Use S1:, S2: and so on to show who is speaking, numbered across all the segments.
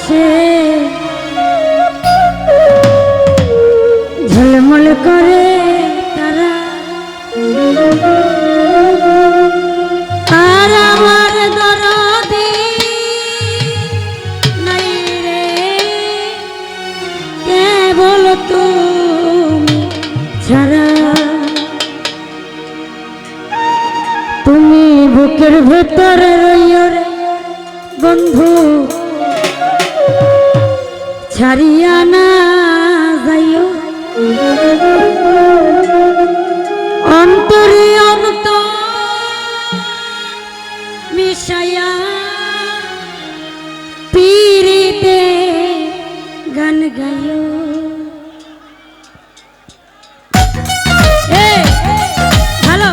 S1: আকাশে ঝলমল করে তারা, আর আমার দরদি নাই রে, কেবল তুমি ছাড়া। তুমি বুকের ভেতরে রইও রে বন্ধু, ছাড়িয়া না যাইও। অন্তরে অন্তর মিশাইয়া পীরিতে গান গাইও। ভালো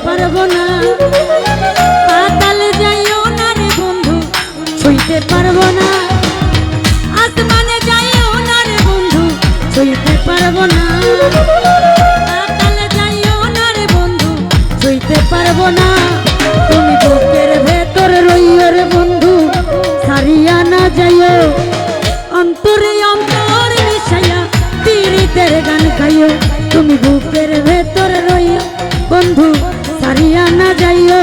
S1: পারবো না, আসমানে যাইও না রে বন্ধু, ছুঁইতে পারবো না। পাতালে যাইও না রে বন্ধু, ছুঁইতে পারবো না। তুমি বুকের ভেতর রইও রে বন্ধু, ছাড়িয়া না যাইও। অন্তরে অন্তর মিশাইয়া পীরিতের গান গাইও। তুমি বুকের ভেতর রইও বন্ধু, ছাড়িয়া না যাইও।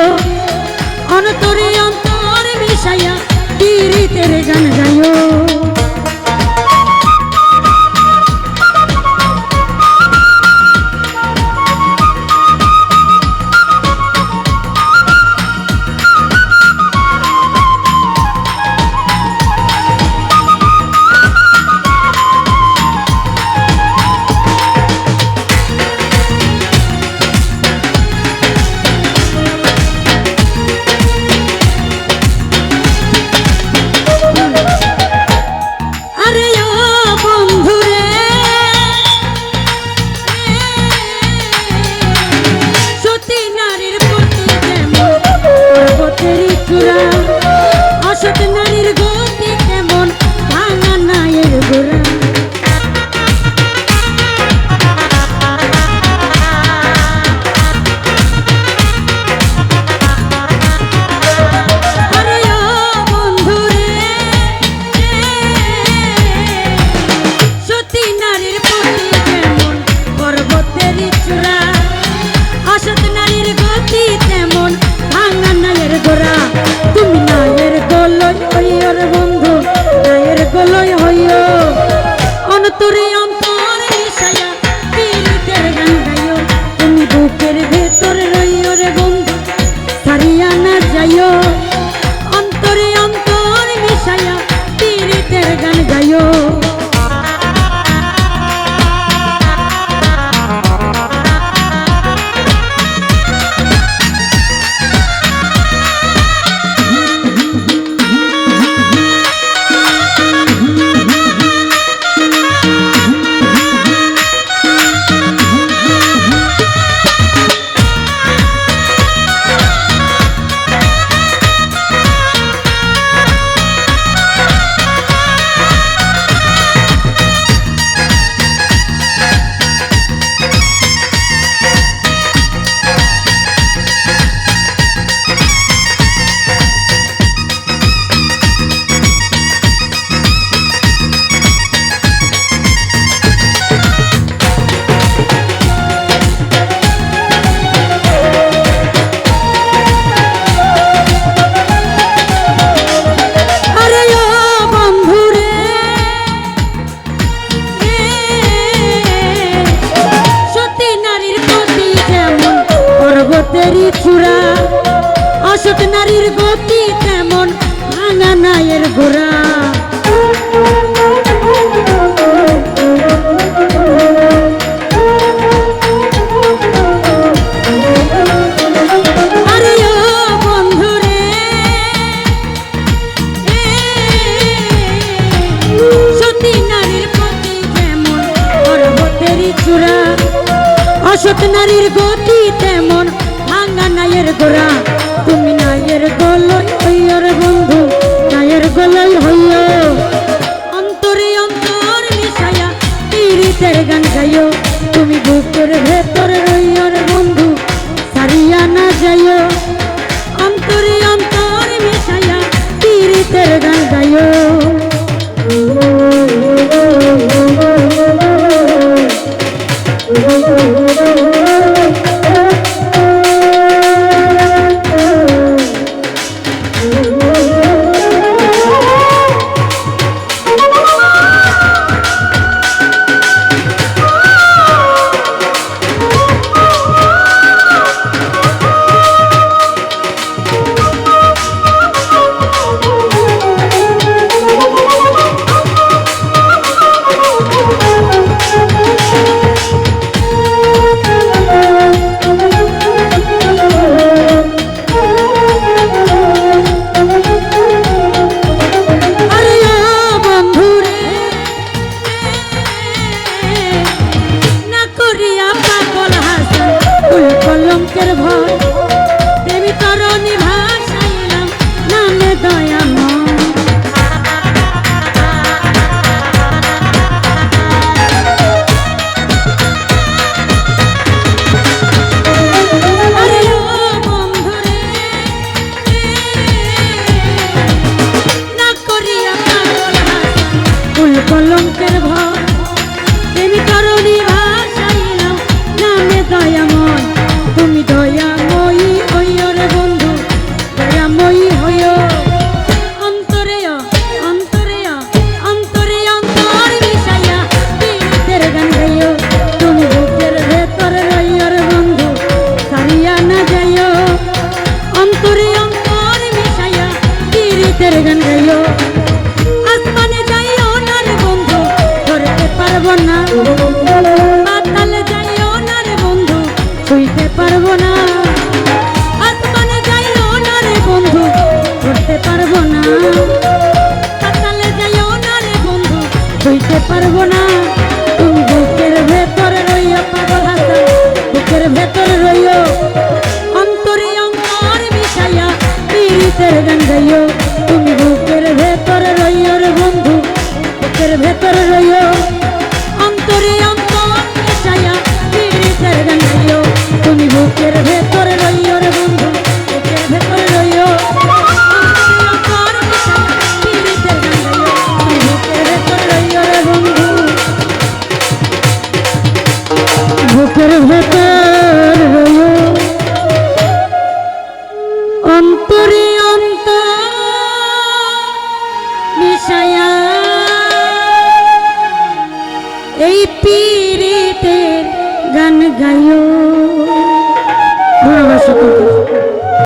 S1: অন্তরে অন্তর মিশাইয়া পীরিতের গান গাইও। পাপেরই চূড়া অসৎ নারীর গতি তেমন ভাঙা নাইয়ের গোড়া তুমি নাইয়ের গলই হইও রে বন্ধু নাইয়ের গলই হইও অন্তরে অন্তর মিশাইয়া পীড়িতের গান গাইও তুমি বুকের ভেতরে রইও রে বন্ধু সারিয়া না যাইও অন্তরে অন্তর মিশাইয়া পীড়িতের গান গাইও কলঙ্কের ভয় দেবী তরণী ভাসাইলাম নামে দয়াময় আরে ও বন্ধুরে না করিয়া পাগল হাসান কুল কলঙ্কের ভয় দেবী তরণী ভাসাইলাম নামে দয়াময় তুমি দয়াময়ী হইও রে বন্ধু দয়াময়ী হইও অন্তরে অন্তরে অন্তরে অন্তর মিশাইয়া পীড়িতের গান গাইও তুমি বুকের ভেতরে রইও রে বন্ধু সারিয়া না যাইও অন্তরে অন্তর মিশাইয়া পীড়িতের গান গাইও আসমানে যাইও না রে বন্ধু ধরতে পারবো না পাতালে যাইও না রে বন্ধু ছুঁইতে পারবো না আসমানে যাইও না রে বন্ধু ধরতে পারবো না পাতালে যাইও না রে বন্ধু ছুঁইতে পারবো না তুমি বুকের ভেতরে রইও পাগল হাসান বুকের ভেতরে রইও অন্তরে অন্তর মিশাইয়া পীড়িতের গান গাইও তুমি বুকের ভেতরে রইও রে বন্ধু বুকের ভেতরে রইও অন্তরে অন্তর মিশাইয়া পীড়িতের গান গাইও তুমি বুকের ভেতরে রইও রে বন্ধু বুকের ভেতরে রইও অন্তর মিশাইয়া পীড়িতের গান গাইও তুমি বুকের ভেতরে রইও রে বন্ধু বুকের ভেতর রইও অন্তরে অন্তর মিশাইয়া এই পীড়িতের গান গাইও।